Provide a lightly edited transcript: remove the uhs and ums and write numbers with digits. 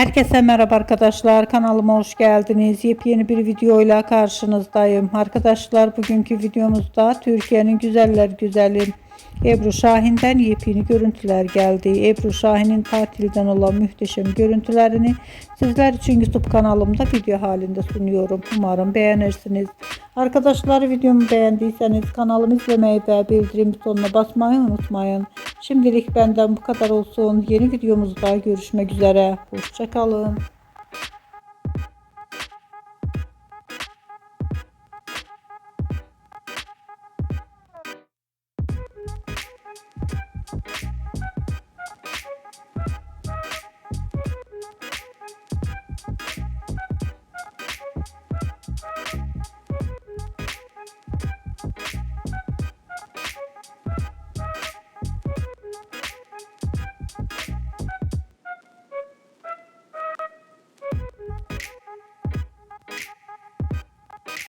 Herkese merhaba arkadaşlar, kanalıma hoş geldiniz. Yepyeni bir videoyla karşınızdayım. Arkadaşlar, bugünkü videomuzda Türkiye'nin güzeller güzeli Ebru Şahin'den yepyeni görüntüler geldi. Ebru Şahin'in tatilden olan muhteşem görüntülerini sizler için YouTube kanalımda video halinde sunuyorum. Umarım beğenirsiniz. Arkadaşlar, videomu beğendiyseniz kanalımı izlemeyi ve bildirim butonuna basmayı unutmayın. Şimdilik benden bu kadar olsun. Yeni videomuzda görüşmek üzere. Hoşça kalın.